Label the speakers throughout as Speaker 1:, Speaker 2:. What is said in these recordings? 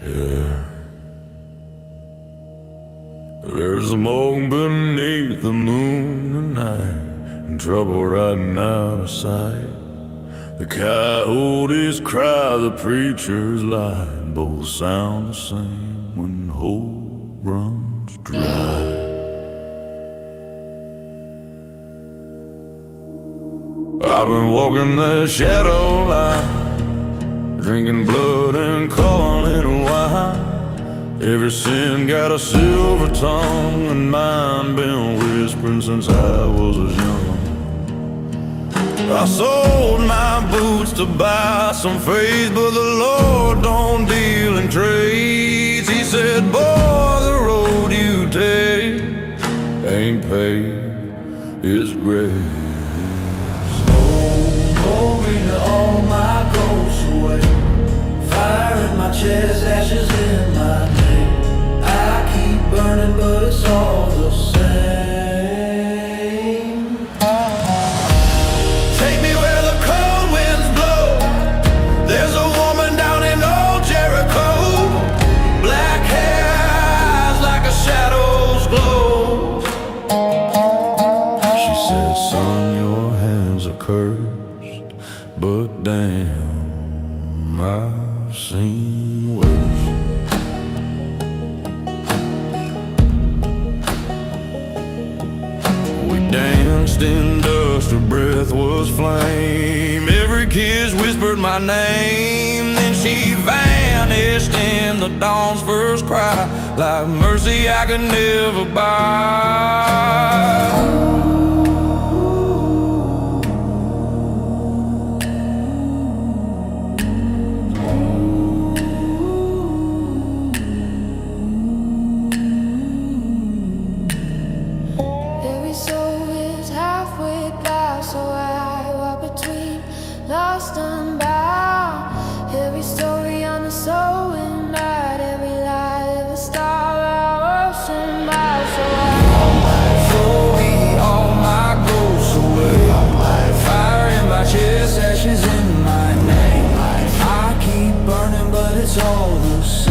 Speaker 1: Yeah. There's smoke beneath the moon tonight, and trouble riding out of sight. The coyotes cry, the preachers lie, both sound the same when hope runs dry. I've been walking the shadow line, drinking blood and calling it wine. Every sin got a silver tongue, and mine been whispering since I was young. I sold my boots to buy some faith, but the Lord don't deal in trades. He said, boy, the road you take ain't paved, it's grace.
Speaker 2: Hold me to all my ghosts away. Fire in my chest, ashes in my name. I keep burning, but it's all the same. Take me where the cold winds blow. There's a woman down in old Jericho. Black hair, eyes like a shadow's glow.
Speaker 1: She said, son, your hands are cursed, but damn, I've seen worse. We danced in dust, her breath was flame. Every kiss whispered my name. Then she vanished in the dawn's first cry, like mercy I could never buy.
Speaker 3: Lost and bound, every story on the soul and night, every lie, every star I ocean by. So
Speaker 2: Throw me all my ghosts away. Fire in my chest, ashes in my name. I keep burning, but it's all the same.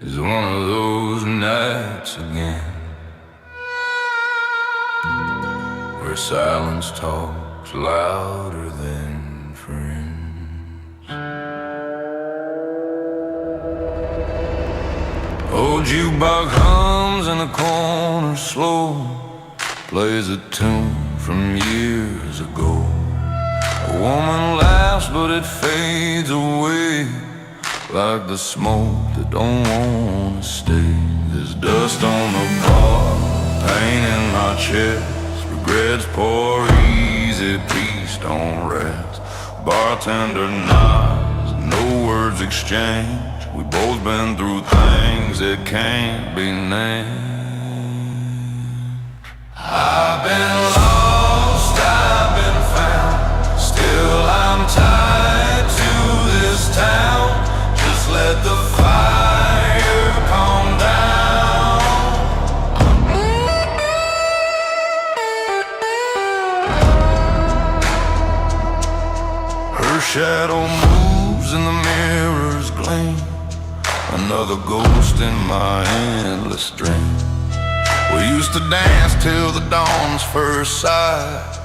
Speaker 1: It's one of those nights again, where silence talks louder than friends. Old jukebox hums in the corner slow, plays a tune from years ago. A woman laughs but it fades away, like the smoke that don't wanna stay. There's dust on the bar, pain in my chest, regrets pour easy, peace don't rest. Bartender nods, no words exchanged. We both been through things that can't be named. I've been lost, I've been found, still I'm tied to this town. Just let the fire calm down. Her shadow moves in the mirror's gleam, another ghost in my endless dream. We used to dance till the dawn's first sight.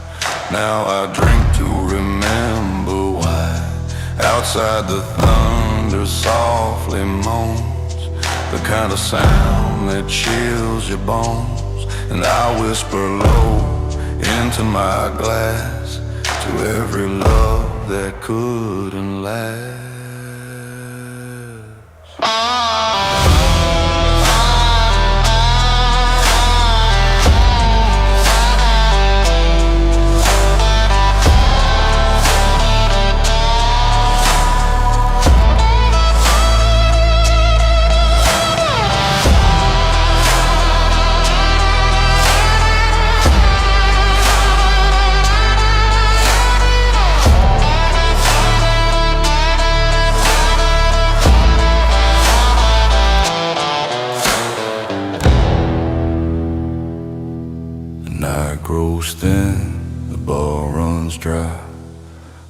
Speaker 1: Now I drink to remember why. Outside the thunder softly moans, the kind of sound that chills your bones. And I whisper low into my glass, to every love that couldn't last. Night grows thin, the bar runs dry,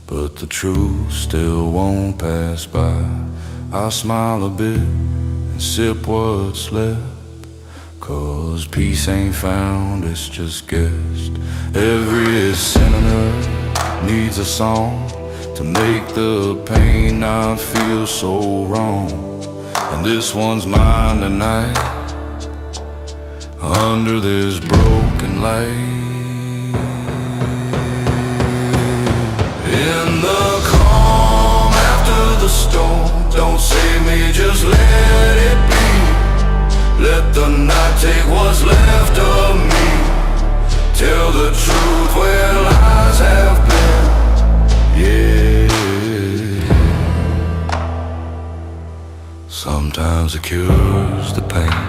Speaker 1: but the truth still won't pass by. I smile a bit and sip what's left, 'cause peace ain't found, it's just guessed. Every sinner needs a song to make the pain not feel so wrong. And this one's mine tonight, under this broken light. In the calm after the storm, don't save me, just let it be. Let the night take what's left of me. Tell the truth where lies have been. Yeah. Sometimes it cures the pain,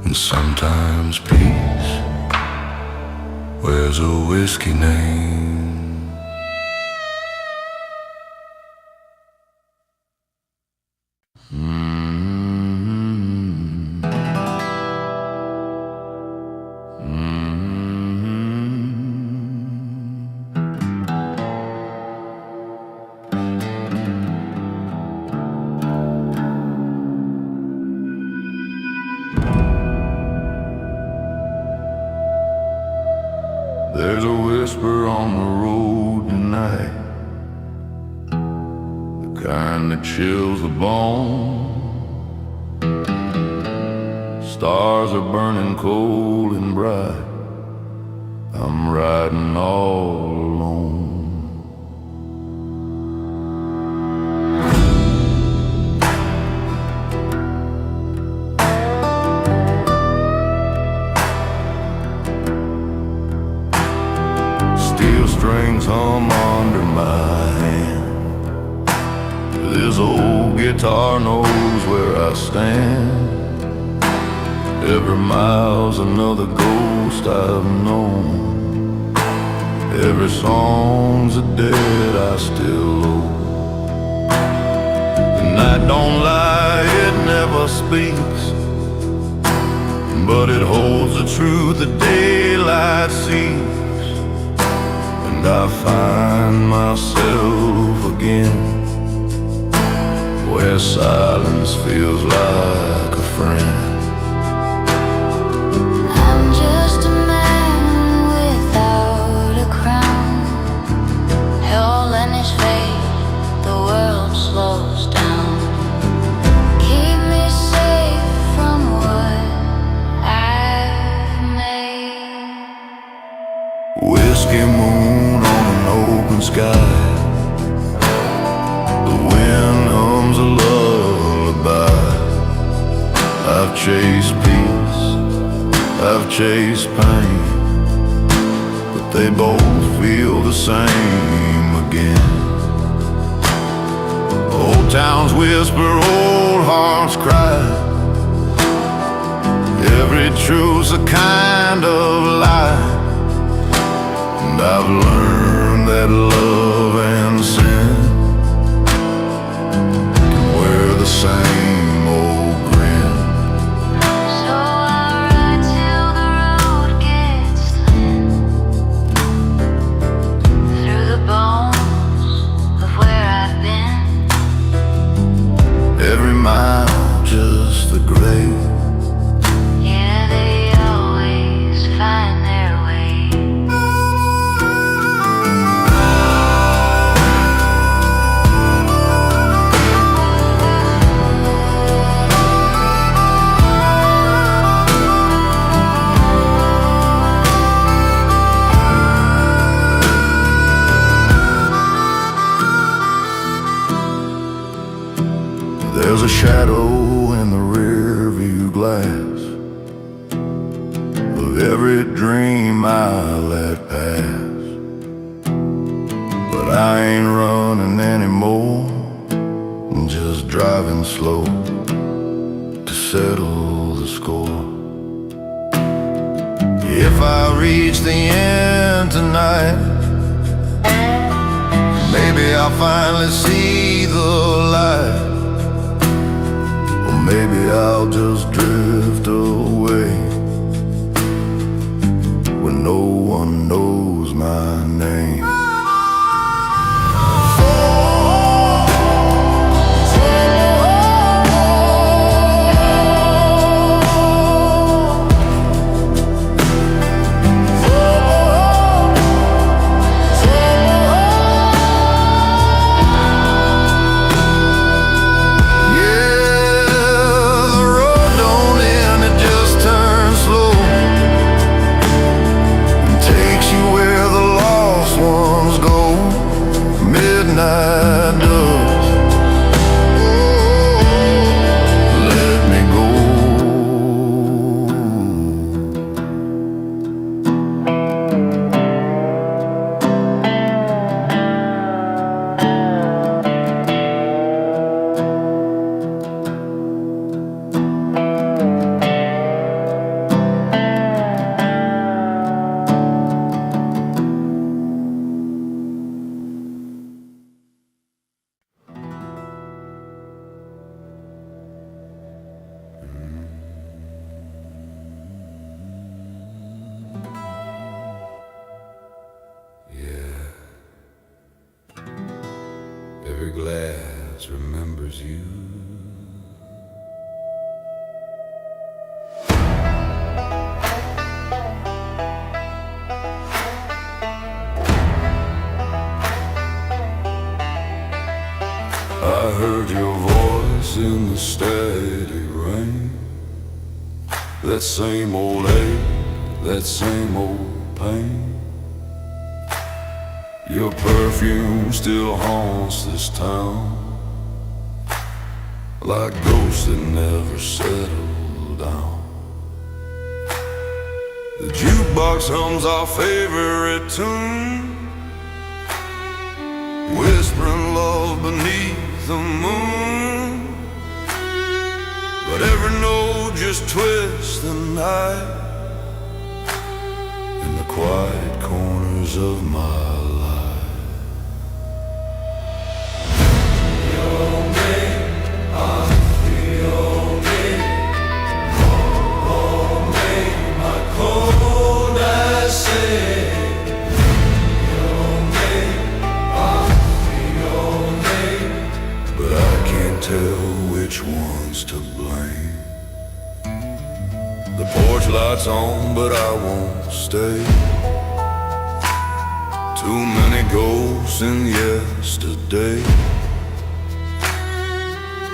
Speaker 1: and sometimes peace wears a whiskey name. There's a whisper on the road tonight, the kind that chills the bone. Stars are burning cold and bright, I'm riding all alone. Strings hum under my hand. This old guitar knows where I stand. Every mile's another ghost I've known. Every song's a debt I still owe. The night don't lie, it never speaks, but it holds the truth the daylight sees. I find myself again where silence feels like a friend.
Speaker 3: I'm just a man without a crown, hell in his fate, the world slows down. Keep me safe from what I've made.
Speaker 1: Whiskey moon on an open sky, the wind hums a lullaby. I've chased peace, I've chased pain, but they both feel the same again. Old towns whisper, old hearts cry. Every truth's a kind of lie. And I've learned that love and sin can wear the same old grin.
Speaker 3: So I'll ride till the road gets thin, through the bones of where I've been.
Speaker 1: Every mile just the grave.
Speaker 3: Yeah, they always find their way.
Speaker 4: There's a shadow in the rear view glass of every dream I let pass. But I ain't running anymore, I'm just driving slow to settle the score. If I reach the end tonight, maybe I'll finally see the light. Or maybe I'll just drift away when no one knows my name.
Speaker 1: Every glass remembers you. I heard your voice in the steady rain. That same old ache, that same old pain. Your perfume still haunts this town, like ghosts that never settle down. The jukebox hums our favorite tune, whispering love beneath the moon. But every note just twists the night in the quiet corners of my life. Which one's to blame? The porch light's on, but I won't stay. Too many ghosts in yesterday.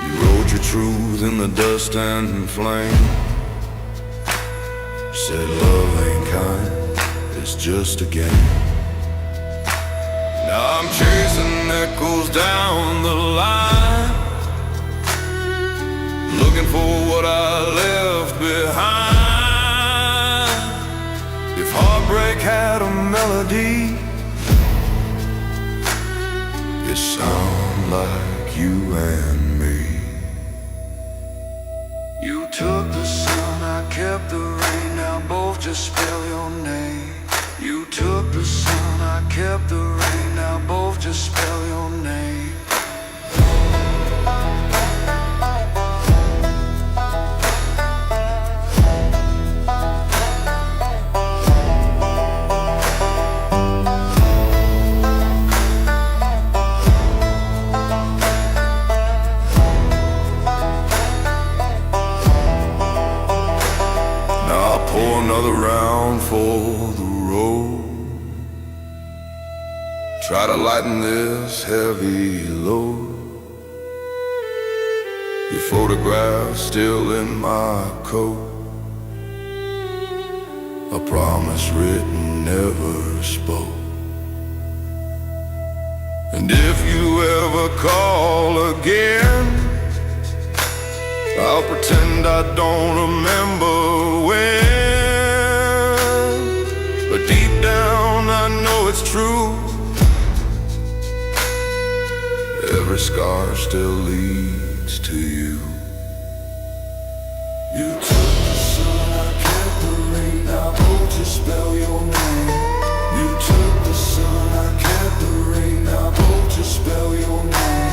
Speaker 1: You wrote your truth in the dust and flame. Said love ain't kind, it's just a game. Now I'm chasing echoes down the line, looking for what I left behind. If heartbreak had a melody, it sounds like you and me. You took the sun, I kept the rain, now both just spell your name. You took the sun, I kept the rain, now both just spell your name. Another round for the road. Try to lighten this heavy load. Your photograph still in my coat. A promise written, never spoke. And if you ever call again,
Speaker 4: I'll pretend I don't remember when, but deep down I know it's true. Every scar still leads to you. You took the sun, I kept the rain. I wrote to spell your name. You took the sun, I kept the rain. I wrote to spell your name.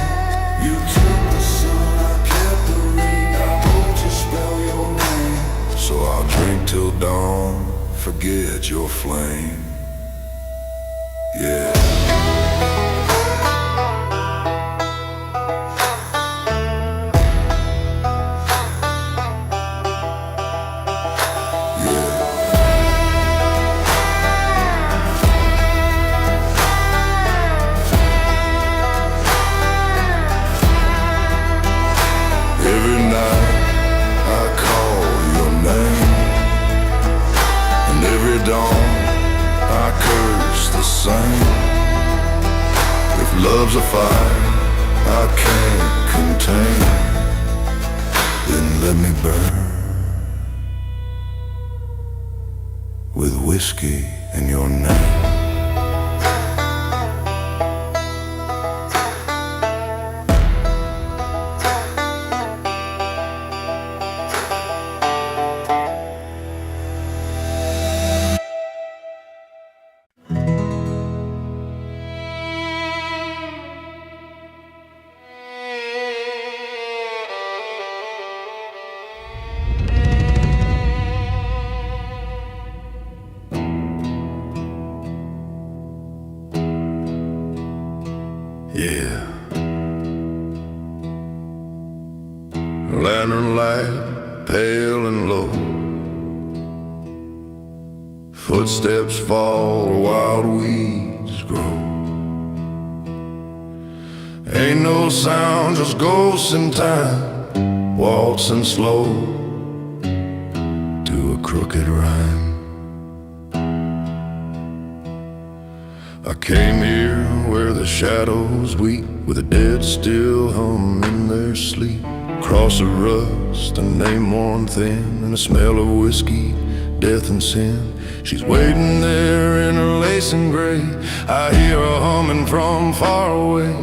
Speaker 4: You took the sun, I kept the rain. I wrote to spell your name. So I'll drink till dawn, forget your flame. Yeah. Every night I call your name, and every dawn I curse the same. If love's a fire I can't contain, then let me burn with whiskey in your name. Yeah. Lantern light, pale and low. Footsteps fall, wild weeds grow. Ain't no sound, just ghosts in time, waltzing slow to a crooked rhyme. I came here where the shadows weep, with the dead still hum in their sleep. Cross of rust, a name worn thin, and the smell of whiskey, death and sin. She's waiting there in her lace and gray. I hear her humming from far away.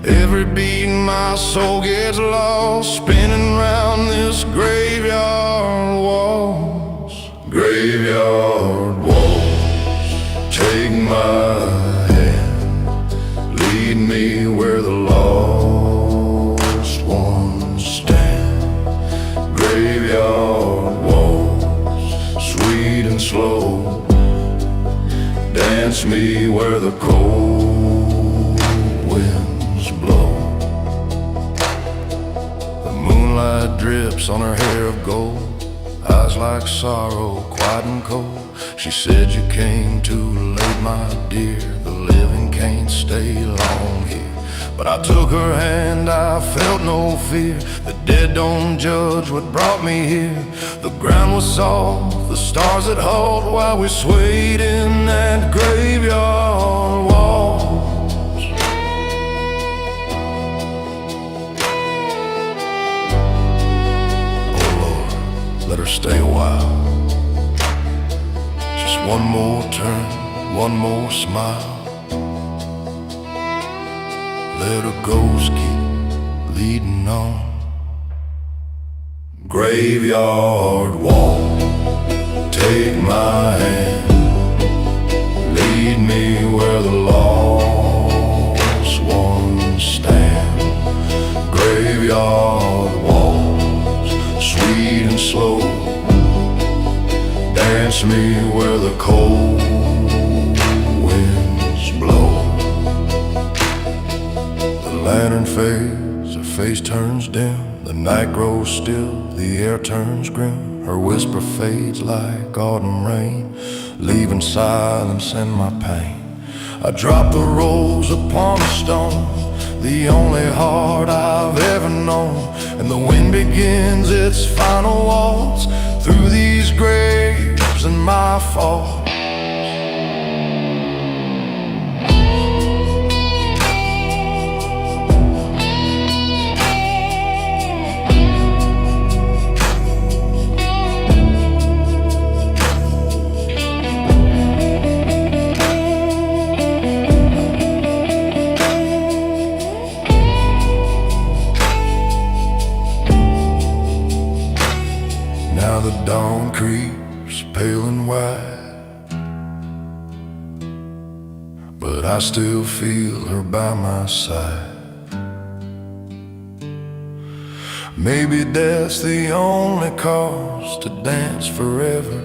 Speaker 4: Every beat my soul gets lost, spinning round this graveyard walls. Graveyard walls, take my hand, lead me where the lost ones stand. Graveyard walls, sweet and slow, dance me where the cold winds blow. The moonlight drips on her hair of gold, eyes like sorrow, quiet and cold. She said you came too late, my dear, the living can't stay long here. But I took her hand, I felt no fear. The dead don't judge what brought me here. The ground was soft, the stars had hauled, while we swayed in that graveyard waltz. Oh Lord, let her stay a while. Just one more turn, one more smile. Let her ghost keep leading on. Graveyard walk, take my hand, lead me where the lost ones stand. Graveyard walks, sweet and slow, dance me where the cold winds blow. The lantern fades, her face turns dim, the night grows still, the air turns grim. Her whisper fades like autumn rain, leaving silence in my pain. I drop the rose upon the stone, the only heart I've ever known. And the wind begins its final waltz through these graves and my fall. but I still feel her by my side. Maybe death's the only cause to dance forever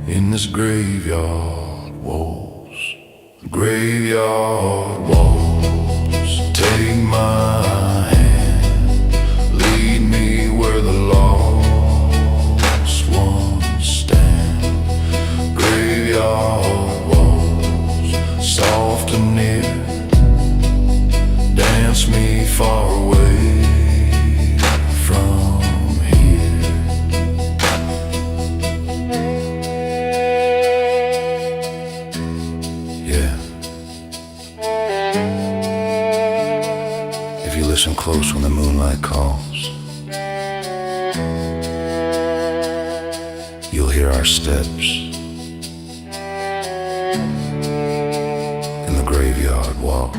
Speaker 4: in this graveyard waltz. Graveyard waltz. Take my hand, lead me where the lost ones stand. Graveyard waltz, soft and near, dance me far away from here. Yeah. If you listen close when the moonlight calls, you'll hear our steps in the graveyard waltz.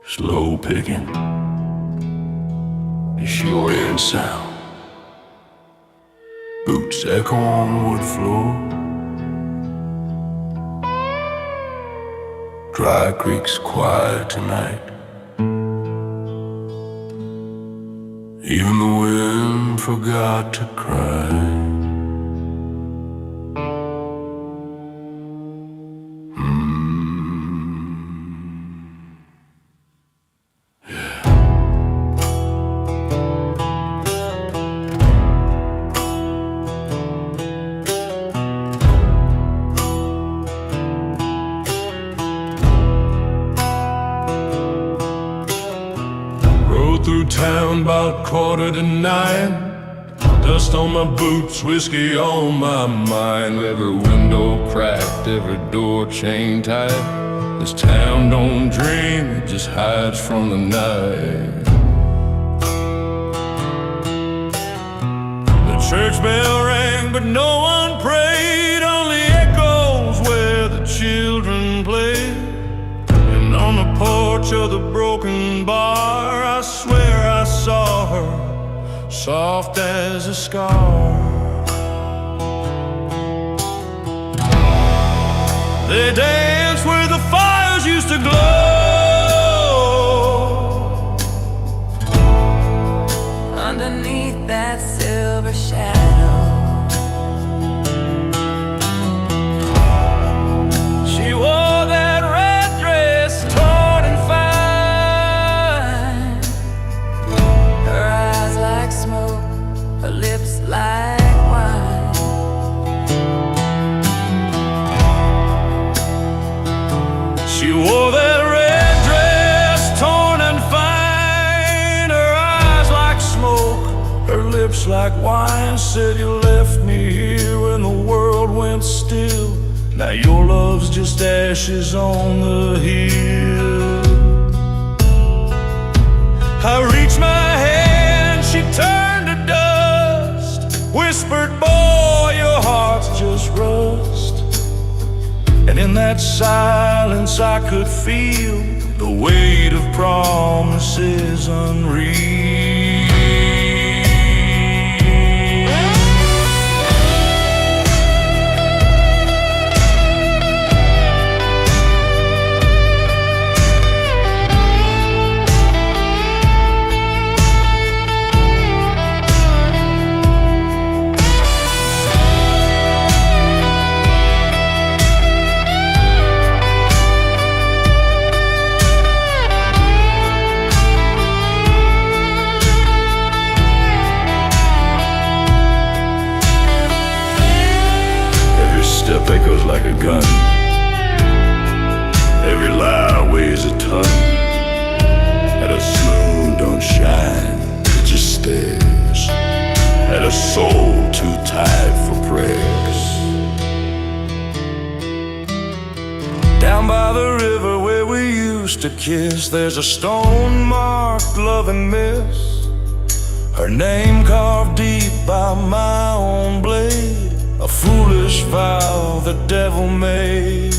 Speaker 5: Slow picking, it's your end sound. Boots echo on wood floor. Dry creek's quiet tonight. Even the wind forgot to cry. Through town about 8:45. Dust on my boots, whiskey on my mind. Every window cracked, every door chained tight. This town don't dream, it just hides from the night. The church bell rang, but no one prayed. Only echoes where the children played. And on the porch of the broken bar, I swear I saw her, soft as a scar. They danced where the fires used to glow.
Speaker 6: Underneath that silver shadow,
Speaker 2: She wore that red dress, torn and fine.
Speaker 6: her eyes like smoke, her lips like wine.
Speaker 2: She wore that red dress, torn and fine. Her eyes like smoke, her lips like wine. Said you left me here when the world went still. Now your love's just ashes on the hill. I reached my hand, she turned to dust. Whispered, boy, your heart's just rust. And in that silence I could feel the weight of promises unreal.
Speaker 5: Step echoes like a gun. Every lie weighs a ton. And a moon don't shine, it just stares
Speaker 1: used to kiss. There's a stone marked love and miss, her name carved deep by my own blade, a foolish vow the devil made.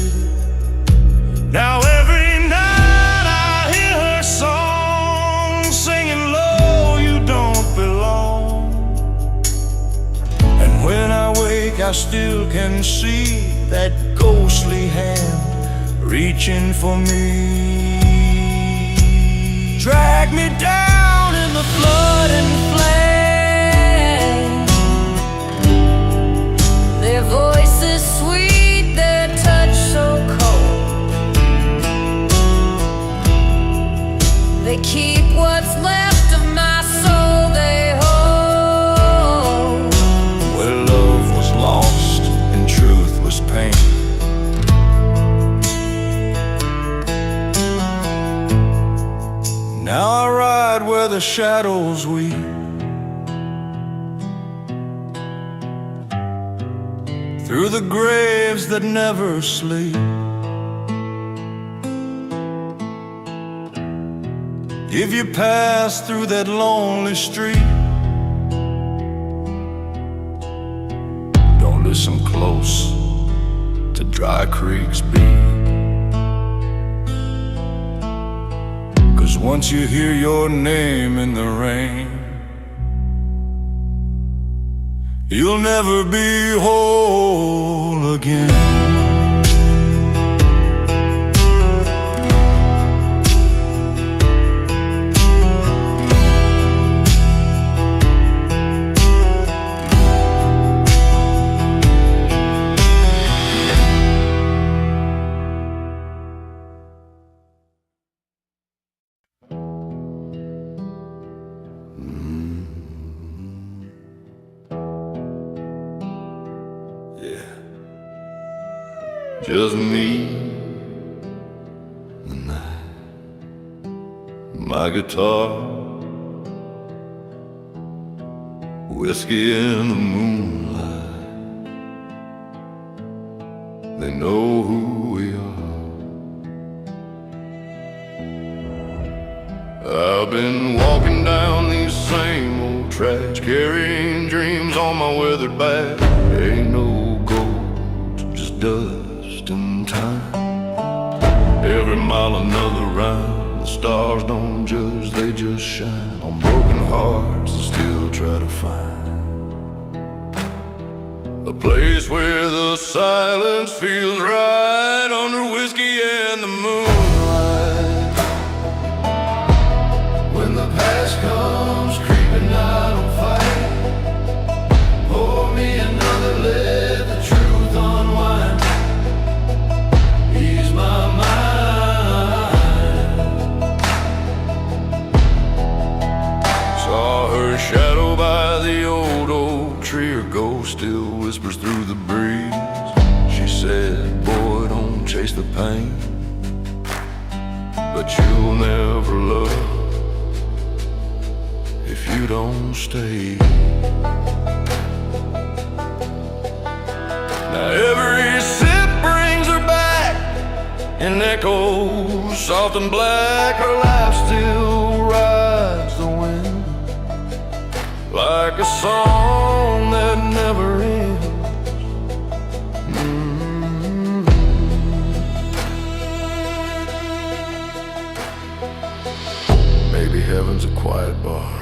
Speaker 1: Now every night I hear her song, singing low, you don't belong. And when I wake I still can see that ghostly hand reaching for me. Drag me down in the flood and flame.
Speaker 3: Their voices sweet, their touch so cold. They keep what's left of my soul, they hold.
Speaker 1: Where love was lost and truth was pain. Now I ride where the shadows weep, through the graves that never sleep. If you pass through that lonely street, don't listen close to dry creeks beat. Once you hear your name in the rain, you'll never be whole again.
Speaker 4: Just me and my guitar, whiskey in the moonlight. They know who we are. I've been walking down these same old tracks, carrying dreams on my weathered back. Ain't no gold, just dust in time. Every mile another round. The stars don't judge, they just shine on broken hearts that still try to find a place where the silence feels right, under whiskey and the moonlight. When the past comes creeping, I don't fight. Pour me another, let the truth unwind. Ease my mind. Saw her shadow by the old oak tree. Her ghost still whispers through the breeze. She said, boy, don't chase the pain, but you'll never love if you don't stay. Now every sip brings her back in echoes soft and black. Her life still rides the wind like a song that never ends. Maybe heaven's a quiet bar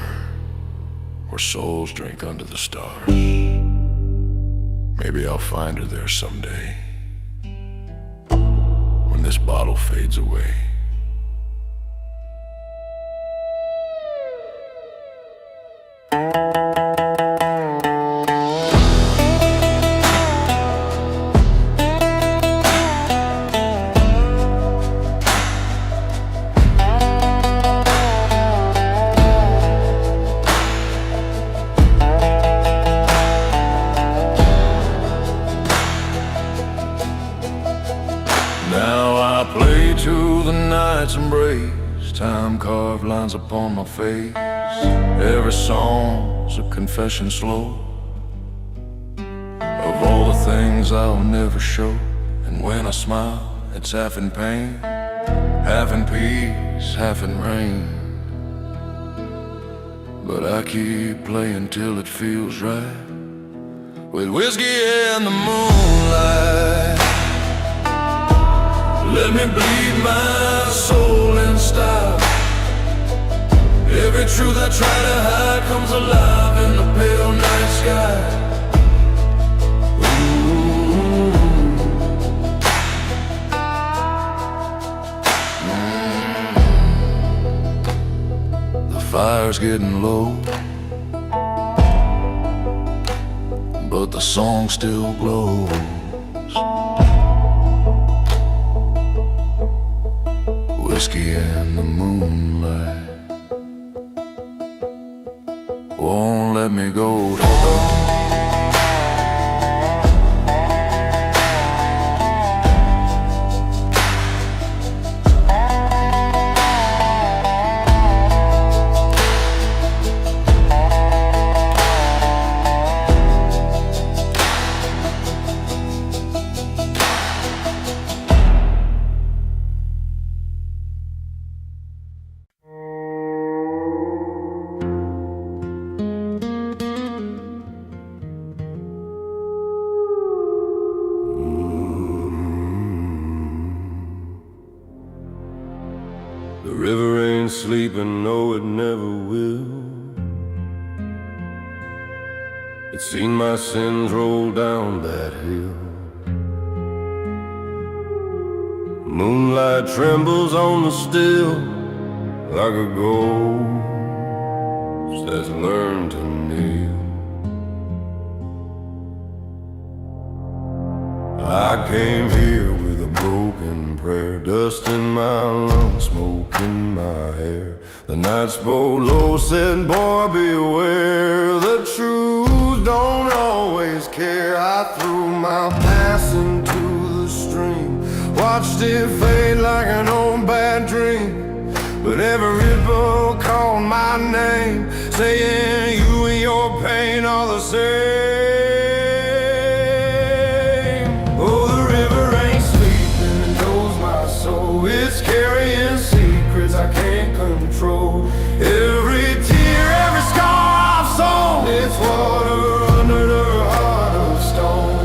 Speaker 4: where souls drink under the stars. Maybe I'll find her there someday, when this bottle fades away. Embrace, time carved lines upon my face. Every song's a confession slow of all the things I'll never show. And when I smile, it's half in pain.
Speaker 1: half in peace, half in rain. But I keep playing till it feels right, with whiskey and the moonlight. Let me bleed my soul in style. Every truth I try to hide comes alive in the pale night sky. The fire's getting low, but the song still glows. Whiskey and the moonlight won't let me go.
Speaker 7: The river ain't sleeping, no it never will. It's seen my sins roll down that hill. Moonlight trembles on the still, like a ghost that's learned to kneel. I came here with a broken prayer, dust in my lungs, smoke in my hair. The night spoke low, said, boy, beware. The truth don't always care. I threw my past into the stream, watched it fade like an old bad dream. But every ripple called my name, saying you and your pain are the same. It's carrying secrets I can't control. Every tear, every scar I've sown, it's water under the heart of stone.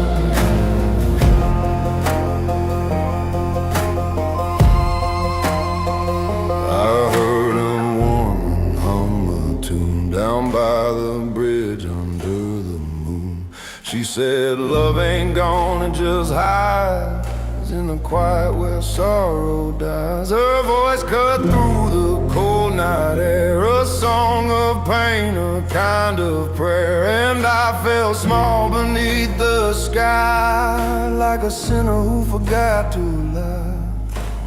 Speaker 7: I heard a woman hum a tune down by the bridge under the moon. She said, love ain't gone, it just hides in the quiet where sorrow dies. Her voice cut through the cold night air, a song of pain, a kind of prayer. And I felt small beneath the sky, like a sinner who forgot to lie.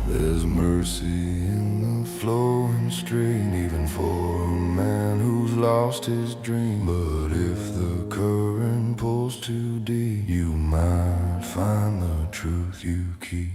Speaker 7: There's mercy in the flowing stream, even for a man who's lost his dream. But if the current pulls too deep, you might find the truth you keep.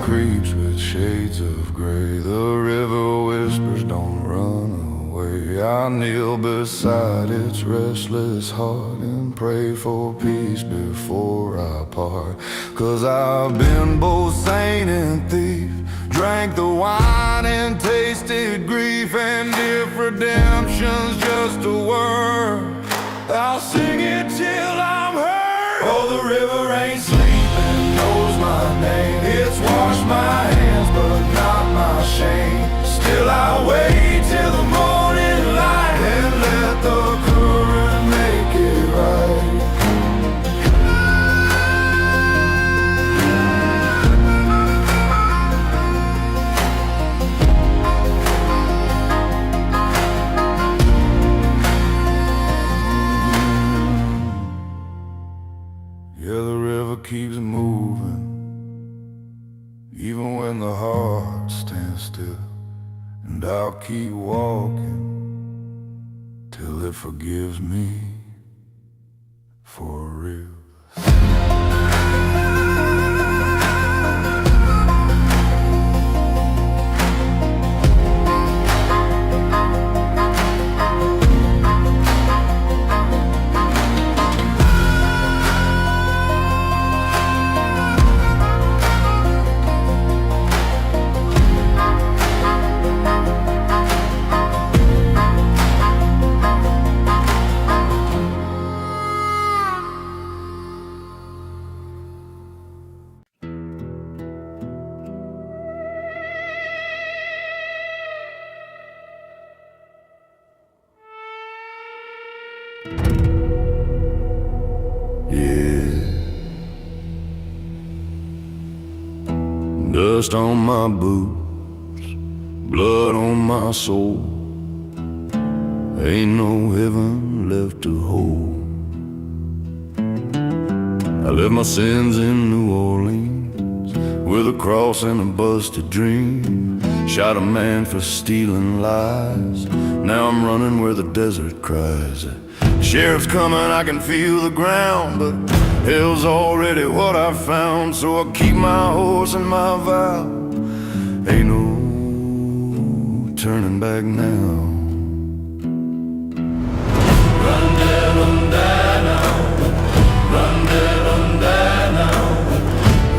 Speaker 7: Creeps with shades of gray. The river whispers, don't run away. I kneel beside its restless heart and pray for peace before I part. 'Cause I've been both saint and thief, drank the wine and tasted grief. And if redemption's just a word, I'll sing it till I'm heard. Oh, the river ain't sleeping, knows my name. It's washed my hands, but not my shame. Still I wait till the morning light and let the current make it right. Yeah, the river keeps moving, even when the heart stands still. keep walking till it forgives me for real. Dust on my boots, blood on my soul. Ain't no heaven left to hold. I left my sins in New Orleans with a cross and a busted dream. Shot a man for stealing lies. Now I'm running where the desert cries. The sheriff's coming, I can feel the ground, but hell's already what I found. So I keep my horse and my vow. Ain't no turning back now. Run, devil, die now. Run, devil, die now.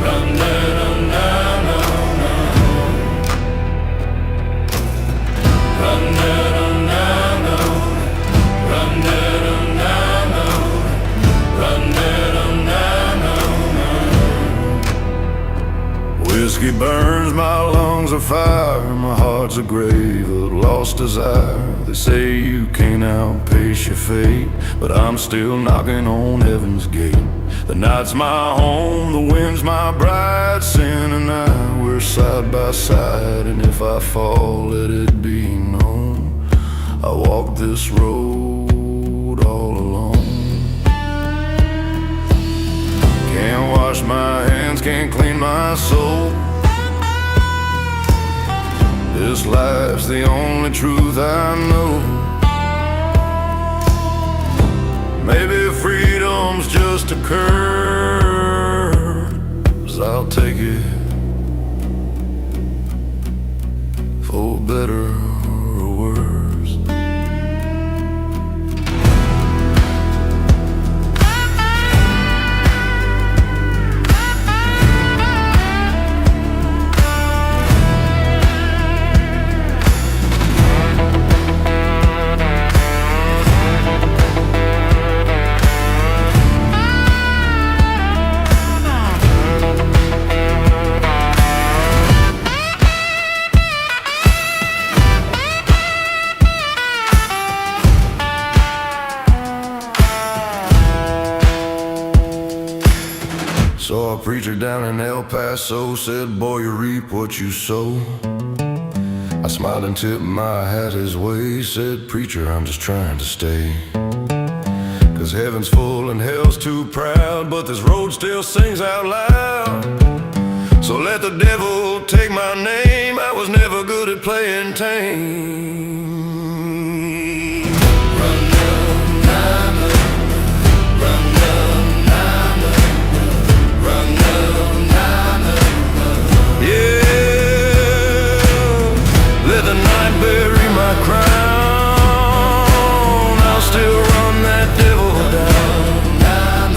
Speaker 7: Run, devil, die now. Run, devil, die now. Run, devil, die now. Run, devil, die now. Whiskey burns my lungs of fire. My heart's a grave of lost desire. They say you can't outpace your fate, but I'm still knocking on heaven's gate. The night's my home, the wind's my bride. Sin and I, we're side by side. And if I fall, let it be known I walk this road all alone. Can't wash my hands, can't clean my soul. This life's the only truth I know. Maybe freedom's just a curse. I'll take it for better or worse. Saw a preacher down in El Paso, said, boy, you reap what you sow. I smiled and tipped my hat his way, said, preacher, I'm just trying to stay. 'Cause heaven's full and hell's too proud, but this road still sings out loud. So let the devil take my name, I was never good at playing tame. Bury my crown, I'll still run that devil down.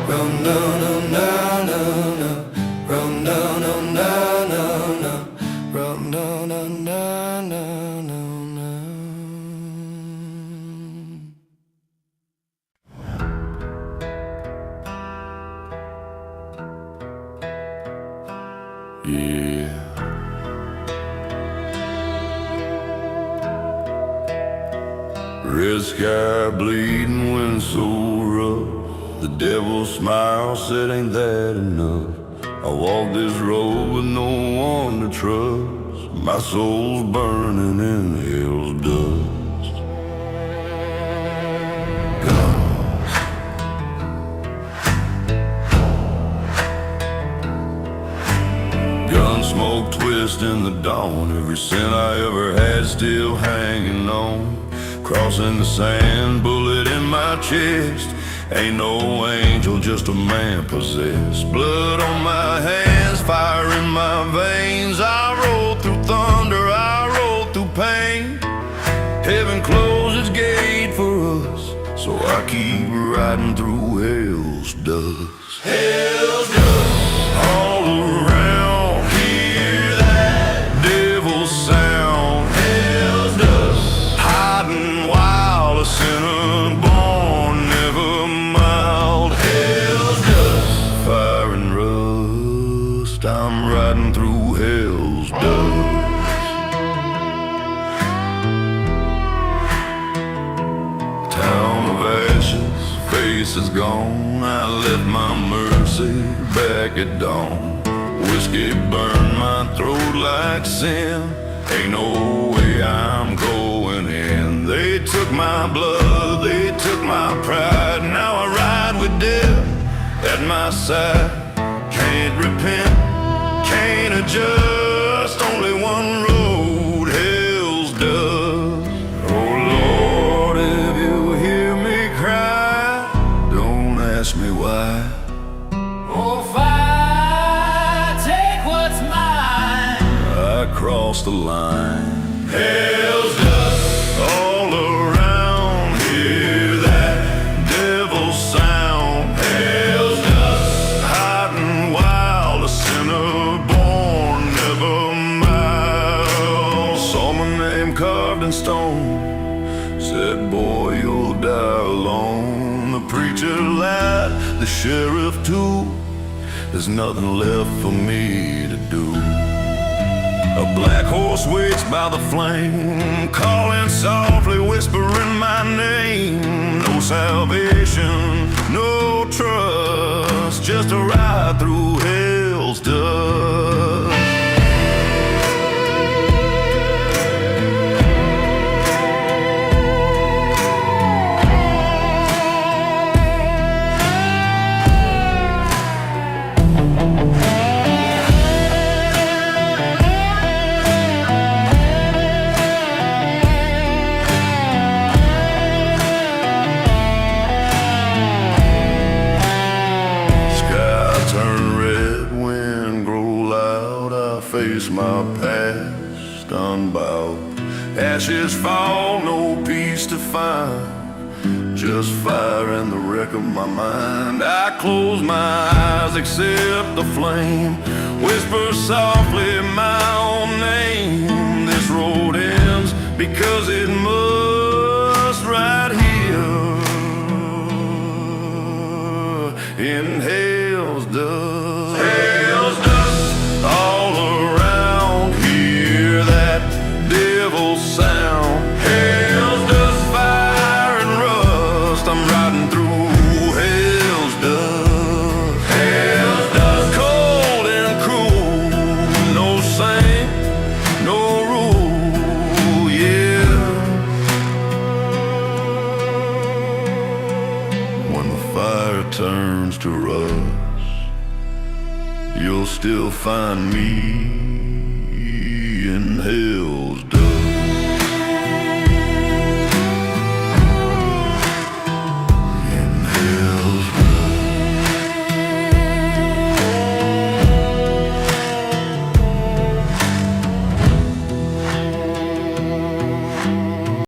Speaker 7: Run, down, down, down, down. Run, down, down, down, down. Run, down, down, down, down, down. Yeah. Red sky bleeding, wind so rough. The devil smiled, said, ain't that enough? I walk this road with no one to trust. My soul's burning in hell's dust. Gun smoke hanging on. Crossing the sand, bullet in my chest. Ain't no angel, just a man possessed. Blood on my hands, fire in my veins. I roll through thunder, I roll through pain. Heaven closed its gate for us, so I keep riding through hell's dust. Hell's dust. All around, hear that devil's sound. Hell's dust. Hiding wild, a sinner born, never mild. Hell's dust. Fire and rust, I'm riding through hell's dust. Face is gone, I left my mercy back at dawn. Whiskey burned my throat like sin. Ain't no way I'm going in. They took my blood, they took my pride. Now I ride with death at my side. Can't repent, can't adjust. Only one road, hell's dust. Oh Lord, if you hear me cry, ask me why.
Speaker 2: Oh, fire, take what's mine.
Speaker 7: I crossed the line. Hell's dust all around. Hear that devil's sound. Hell's dust. Hiding wild, a sinner born, never mild. Saw my name carved in stone. Said, boy, you'll die alone. The preacher lied, the sheriff too. There's nothing left for me to do. A black horse waits by the flame, calling softly, whispering my name. No salvation, no trust, just a ride through hell's dust. My past unbowed, ashes fall, no peace to find, just fire and the wreck of my mind. I close my eyes, accept the flame, whisper softly my own name. This road ends because it must, right here in hell's dust. Hell's dust all around. Hear that devil's sound. Hell's dust, fire and rust. I'm riding through hell's dust. Hell's dust, cold and cruel. No saint, no rule, yeah. When the fire turns to rust, you'll still find me in hell.